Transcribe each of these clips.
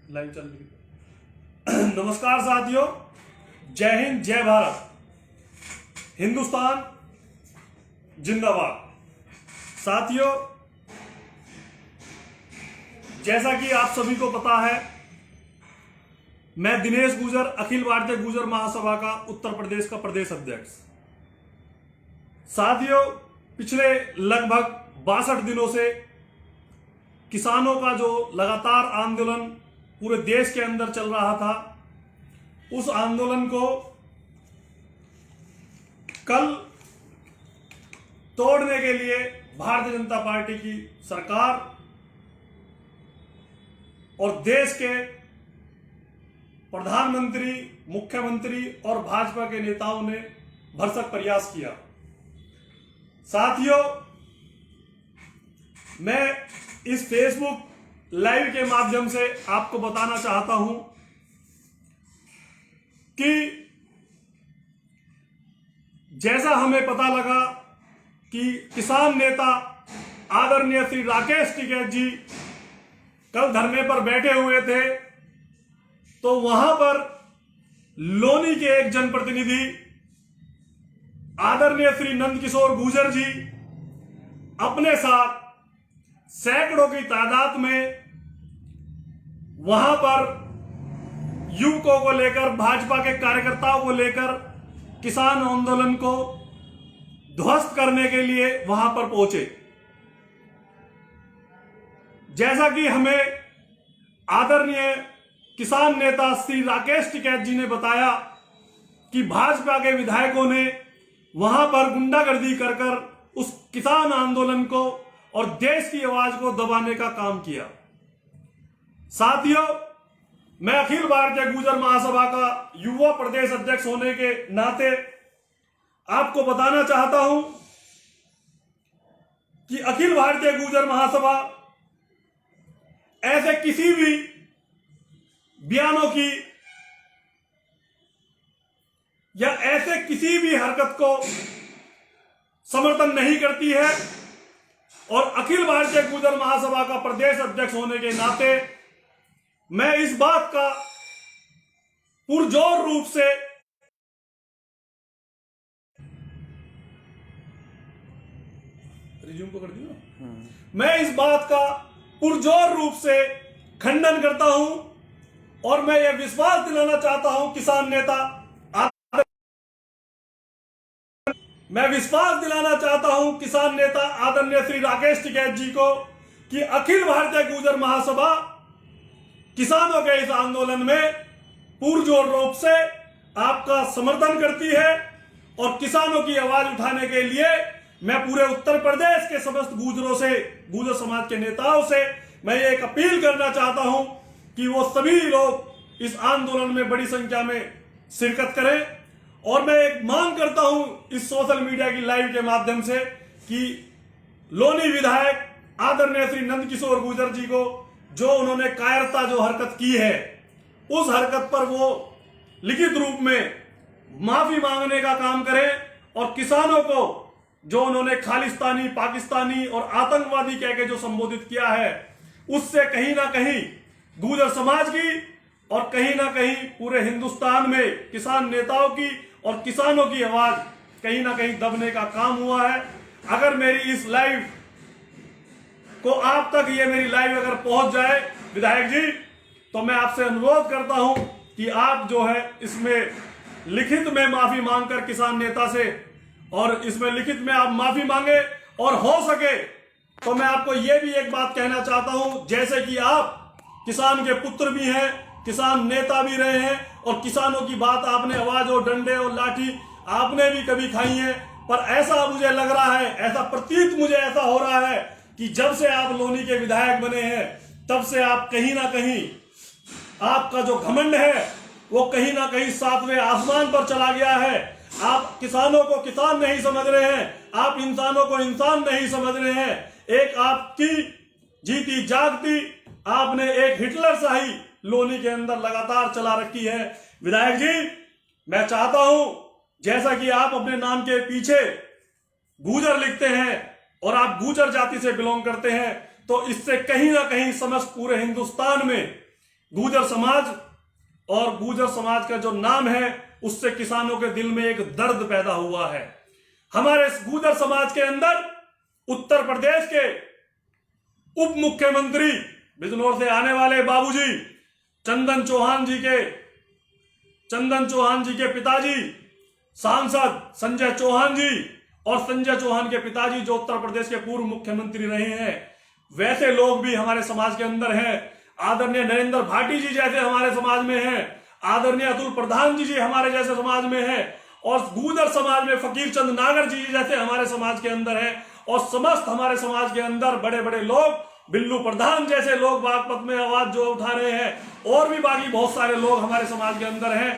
Live चल रही। नमस्कार साथियों, जय हिंद, जय भारत, हिंदुस्तान जिंदाबाद। साथियों, जैसा कि आप सभी को पता है, मैं दिनेश गुजर, अखिल भारतीय गुजर महासभा का उत्तर प्रदेश का प्रदेश अध्यक्ष। साथियों, पिछले लगभग 62 दिनों से किसानों का जो लगातार आंदोलन पूरे देश के अंदर चल रहा था, उस आंदोलन को कल तोड़ने के लिए भारतीय जनता पार्टी की सरकार और देश के प्रधानमंत्री, मुख्यमंत्री और भाजपा के नेताओं ने भरसक प्रयास किया। साथियों, मैं इस फेसबुक लाइव के माध्यम से आपको बताना चाहता हूं कि जैसा हमें पता लगा कि किसान नेता आदरणीय श्री राकेश टिकैत जी कल धरने पर बैठे हुए थे, तो वहां पर लोनी के एक जनप्रतिनिधि आदरणीय श्री नंदकिशोर गुर्जर जी अपने साथ सैकड़ों की तादाद में वहां पर युवकों को लेकर, भाजपा के कार्यकर्ताओं को लेकर किसान आंदोलन को ध्वस्त करने के लिए वहां पर पहुंचे। जैसा कि हमें आदरणीय किसान नेता श्री राकेश टिकैत जी ने बताया कि भाजपा के विधायकों ने वहां पर गुंडागर्दी कर कर उस किसान आंदोलन को और देश की आवाज को दबाने का काम किया। साथियों, मैं अखिल भारतीय गुर्जर महासभा का युवा प्रदेश अध्यक्ष होने के नाते आपको बताना चाहता हूं कि अखिल भारतीय गुर्जर महासभा ऐसे किसी भी बयानों की या ऐसे किसी भी हरकत को समर्थन नहीं करती है, और अखिल भारतीय गुर्जर महासभा का प्रदेश अध्यक्ष होने के नाते मैं इस बात का पुरजोर रूप से रिज्यूम को कर दिया। मैं इस बात का पुरजोर रूप से खंडन करता हूं और मैं यह विश्वास दिलाना चाहता हूं किसान नेता आदरणीय श्री राकेश टिकैत जी को कि अखिल भारतीय गुर्जर महासभा किसानों के इस आंदोलन में पुरजोर रूप से आपका समर्थन करती है, और किसानों की आवाज उठाने के लिए मैं पूरे उत्तर प्रदेश के समस्त गुर्जरों से, गुर्जर समाज के नेताओं से मैं एक अपील करना चाहता हूं कि वो सभी लोग इस आंदोलन में बड़ी संख्या में शिरकत करें। और मैं एक मांग करता हूं इस सोशल मीडिया की लाइव के माध्यम से कि लोनी विधायक आदरणीय श्री नंदकिशोर गुर्जर जी को जो उन्होंने कायरता जो हरकत की है, उस हरकत पर वो लिखित रूप में माफी मांगने का काम करें, और किसानों को जो उन्होंने खालिस्तानी, पाकिस्तानी और आतंकवादी कह के जो संबोधित किया है, उससे कहीं ना कहीं गुर्जर समाज की और कहीं ना कहीं पूरे हिंदुस्तान में किसान नेताओं की और किसानों की आवाज कहीं ना कहीं दबने का काम हुआ है। अगर मेरी इस लाइव को आप तक ये मेरी लाइव अगर पहुंच जाए विधायक जी, तो मैं आपसे अनुरोध करता हूं कि आप जो है इसमें लिखित में माफी मांगकर किसान नेता से, और इसमें लिखित में आप माफी मांगे, और हो सके तो मैं आपको ये भी एक बात कहना चाहता हूं, जैसे कि आप किसान के पुत्र भी हैं, किसान नेता भी रहे हैं, और किसानों की बात आपने आवाज और डंडे और लाठी आपने भी कभी खाई है, पर ऐसा मुझे लग रहा है, ऐसा प्रतीत मुझे ऐसा हो रहा है कि जब से आप लोनी के विधायक बने हैं, तब से आप कहीं ना कहीं आपका जो घमंड है वो कहीं ना कहीं सातवें आसमान पर चला गया है। आप किसानों को किसान नहीं समझ रहे हैं, आप इंसानों को इंसान नहीं समझ रहे हैं। एक आपकी जीती जागती आपने एक हिटलर शाही लोनी के अंदर लगातार चला रखी है। विधायक जी, मैं चाहता हूं जैसा कि आप अपने नाम के पीछे गुर्जर लिखते हैं और आप गुर्जर जाति से बिलोंग करते हैं, तो इससे कहीं ना कहीं समस्त पूरे हिंदुस्तान में गुर्जर समाज और गुर्जर समाज का जो नाम है उससे किसानों के दिल में एक दर्द पैदा हुआ है। हमारे गुर्जर समाज के अंदर उत्तर प्रदेश के उप मुख्यमंत्री बिजनौर से आने वाले बाबूजी चंदन चौहान जी के पिताजी सांसद संजय चौहान जी और संजय चौहान के पिताजी जो उत्तर प्रदेश के पूर्व मुख्यमंत्री रहे हैं, वैसे लोग भी हमारे समाज के अंदर हैं। आदरणीय नरेंद्र भाटी जी जैसे हमारे समाज में हैं, आदरणीय अतुल प्रधान जी हमारे जैसे समाज में हैं, और गुर्जर समाज में फकीर चंद नागर जी जैसे हमारे समाज के अंदर हैं, और समस्त हमारे समाज के अंदर बड़े बड़े लोग, बिल्लू प्रधान जैसे लोग बागपत में आवाज जो उठा रहे हैं, और भी बाकी बहुत सारे लोग हमारे समाज के अंदर हैं।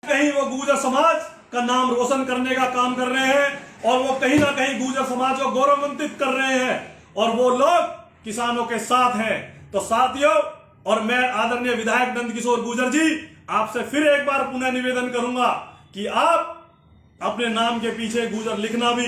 कहीं वो गुर्जर समाज का नाम रोशन करने का काम कर रहे हैं और वो कहीं ना कहीं गुर्जर समाज को गौरवान्वित कर रहे हैं, और वो लोग किसानों के साथ हैं। तो साथियों, और मैं आदरणीय विधायक नंदकिशोर गुर्जर जी आपसे फिर एक बार पुनः निवेदन करूंगा कि आप अपने नाम के पीछे गुर्जर लिखना भी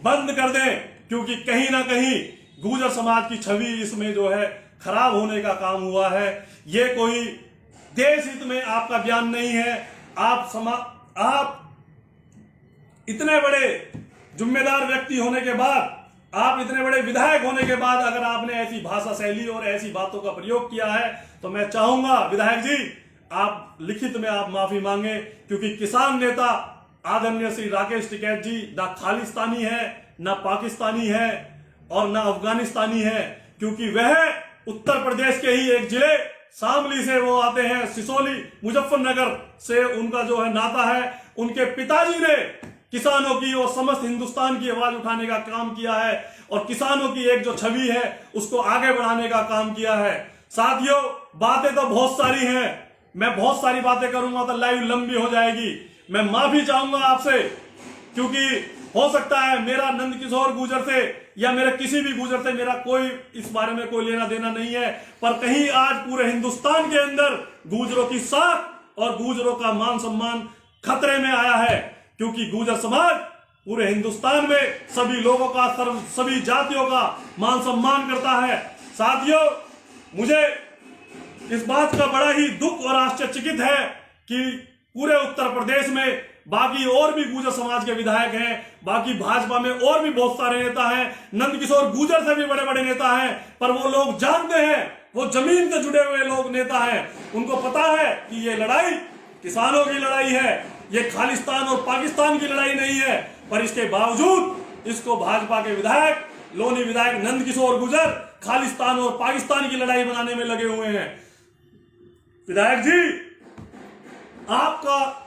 बंद कर दें, क्योंकि कहीं ना कहीं गुर्जर समाज की छवि इसमें जो है खराब होने का काम हुआ है। ये कोई देश हित में आपका बयान नहीं है। आप इतने बड़े जिम्मेदार व्यक्ति होने के बाद, आप इतने बड़े विधायक होने के बाद अगर आपने ऐसी भाषा शैली और ऐसी बातों का प्रयोग किया है, तो मैं चाहूंगा विधायक जी आप लिखित में आप माफी मांगे, क्योंकि किसान नेता आदरणीय श्री राकेश टिकैत जी ना खालिस्तानी है, ना पाकिस्तानी है और ना अफगानिस्तानी है, क्योंकि वह उत्तर प्रदेश के ही एक जिले शामली से वो आते हैं, सिसोली मुजफ्फरनगर से उनका जो है नाता है। उनके पिताजी ने किसानों की और समस्त हिंदुस्तान की आवाज उठाने का काम किया है और किसानों की एक जो छवि है उसको आगे बढ़ाने का काम किया है। साथियों, बातें तो बहुत सारी हैं, मैं बहुत सारी बातें करूंगा तो लाइव लंबी हो जाएगी। मैं माफी चाहूंगा आपसे, क्योंकि हो सकता है मेरा नंदकिशोर गुर्जर से या मेरे किसी भी गुर्जर से मेरा कोई इस बारे में कोई लेना देना नहीं है, पर कहीं आज पूरे हिंदुस्तान के अंदर गुर्जरों की साख और गुर्जरों का मान सम्मान खतरे में आया है, क्योंकि गुर्जर समाज पूरे हिंदुस्तान में सभी लोगों का, सभी जातियों का मान सम्मान करता है। साथियों, मुझे इस बात का बड़ा ही दुख और आश्चर्यचकित है कि पूरे उत्तर प्रदेश में बाकी और भी गुर्जर समाज के विधायक हैं, बाकी भाजपा में और भी बहुत सारे नेता हैं, नंदकिशोर गुर्जर से भी बड़े बड़े नेता हैं, पर वो लोग जानते हैं, वो जमीन से जुड़े हुए लोग नेता हैं, उनको पता है कि ये लड़ाई किसानों की लड़ाई है, ये खालिस्तान और पाकिस्तान की लड़ाई नहीं है। पर इसके बावजूद इसको भाजपा के विधायक, लोनी विधायक नंदकिशोर गुर्जर खालिस्तान और पाकिस्तान की लड़ाई बनाने में लगे हुए हैं। विधायक जी, आपका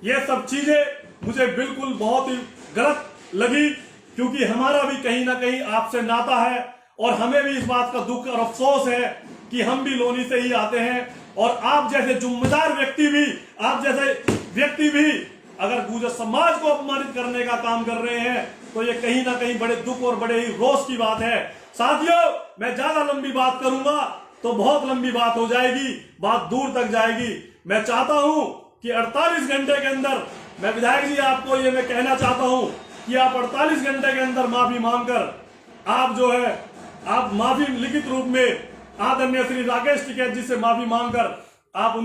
ये सब चीजें मुझे बिल्कुल बहुत ही गलत लगी, क्योंकि हमारा भी कहीं ना कहीं आपसे नाता है और हमें भी इस बात का दुख और अफसोस है कि हम भी लोनी से ही आते हैं, और आप जैसे जिम्मेदार व्यक्ति भी, आप जैसे व्यक्ति भी अगर गुर्जर समाज को अपमानित करने का काम कर रहे हैं, तो ये कहीं ना कहीं बड़े दुख और बड़े ही रोष की बात है। साथियों, मैं ज्यादा लंबी बात करूंगा तो बहुत लंबी बात हो जाएगी, बात दूर तक जाएगी। मैं चाहता हूं कि 48 घंटे के अंदर, मैं विधायक जी आपको ये मैं कहना चाहता हूं कि आप 48 घंटे के अंदर माफी मांगकर आप जो है आप माफी लिखित रूप में आदरणीय श्री राकेश टिकैत जी से माफी मांगकर आप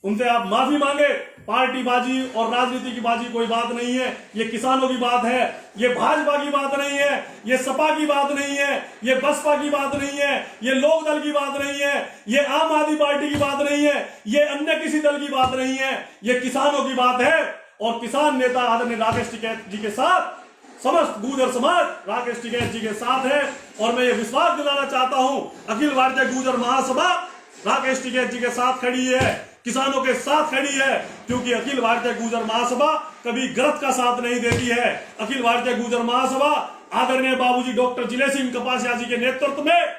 उनसे आप माफी मांगे। पार्टी बाजी और राजनीति की बाजी कोई बात नहीं है, ये किसानों की बात है, ये भाजपा की बात नहीं है, ये सपा की बात नहीं है, ये बसपा की बात नहीं है, ये लोक दल की बात नहीं है, ये आम आदमी पार्टी की बात नहीं है, ये अन्य किसी दल की बात नहीं है, ये किसानों की बात है। और किसान नेता आदरणीय राकेश टिकैत जी के साथ समस्त गुर्जर समाज राकेश टिकैत जी के साथ है, और मैं ये विश्वास दिलाना चाहता हूं अखिल भारतीय गुर्जर महासभा राकेश टिकैत जी के साथ खड़ी है, किसानों के साथ खड़ी है, क्योंकि अखिल भारतीय गुर्जर महासभा कभी गलत का साथ नहीं देती है। अखिल भारतीय गुर्जर महासभा आदरणीय बाबूजी डॉक्टर जिले सिंह कपासिया जी के नेतृत्व में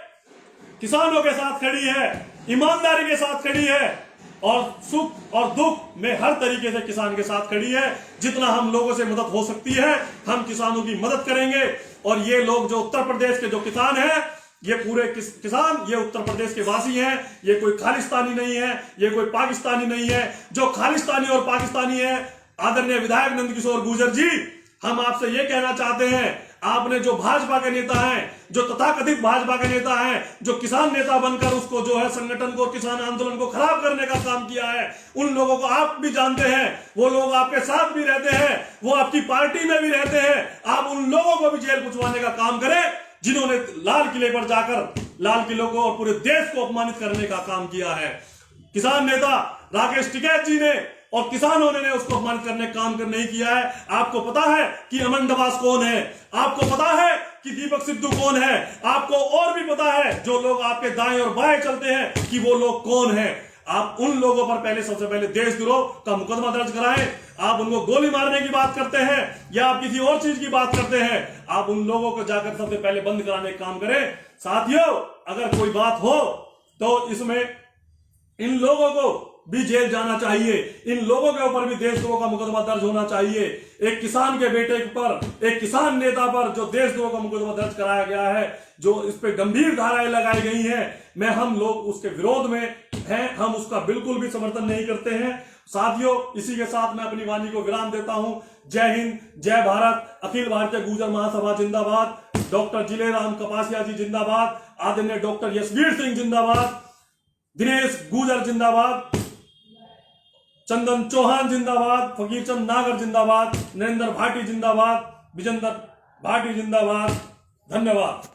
किसानों के साथ खड़ी है, ईमानदारी के साथ खड़ी है, और सुख और दुख में हर तरीके से किसान के साथ खड़ी है। जितना हम लोगों से मदद हो सकती है हम किसानों की मदद करेंगे। और ये लोग जो उत्तर प्रदेश के जो किसान हैं, ये पूरे किसान ये उत्तर प्रदेश के वासी हैं, ये कोई खालिस्तानी नहीं है, ये कोई पाकिस्तानी नहीं है। जो खालिस्तानी और पाकिस्तानी है, आदरणीय विधायक नंदकिशोर गुर्जर जी, हम आपसे ये कहना चाहते हैं, आपने जो भाजपा के नेता हैं, जो तथाकथित भाजपा के नेता हैं, जो किसान नेता बनकर उसको जो है संगठन को, किसान आंदोलन को खराब करने का काम किया है, उन लोगों को आप भी जानते हैं। वो लोग आपके साथ भी रहते हैं, वो आपकी पार्टी में भी रहते हैं। आप उन लोगों को भी जेल पुछवाने का काम करें जिन्होंने लाल किले पर जाकर लाल किले को और पूरे देश को अपमानित करने का काम किया है। किसान नेता राकेश टिकैत जी ने और किसानों ने उसको अपमानित करने का काम नहीं किया है। आपको पता है कि अमन दबास कौन है, आपको पता है कि दीपक सिद्धू कौन है, आपको और भी पता है जो लोग आपके दाएं और बाएं चलते हैं कि वो लोग कौन है। आप उन लोगों पर पहले, सबसे पहले देशद्रोह का मुकदमा दर्ज कराएं। आप उनको गोली मारने की बात करते हैं या आप किसी और चीज की बात करते हैं, आप उन लोगों को जाकर सबसे पहले बंद कराने का काम करें। साथियों, अगर कोई बात हो तो इसमें इन लोगों को भी जेल जाना चाहिए, इन लोगों के ऊपर भी देशद्रोह का मुकदमा दर्ज होना चाहिए। एक किसान के बेटे पर, एक किसान नेता पर जो देशद्रोह का मुकदमा दर्ज कराया गया है, जो इस पे गंभीर धाराएं लगाई गई हैं, हम लोग उसके विरोध में हैं, हम उसका बिल्कुल भी समर्थन नहीं करते हैं। साथियों, इसी के साथ मैं अपनी वाणी को विराम देता हूं। जय हिंद, जय भारत। अखिल भारतीय गुर्जर महासभा जिंदाबाद। डॉक्टर जिलेराम कपासिया जी जिंदाबाद। आदरणीय डॉक्टर यशवीर सिंह जिंदाबाद। दिनेश गुर्जर जिंदाबाद। चंदन चौहान जिंदाबाद। फकीर चंद नागर जिंदाबाद। नरेंद्र भाटी जिंदाबाद। विजेंद्र भाटी जिंदाबाद। धन्यवाद।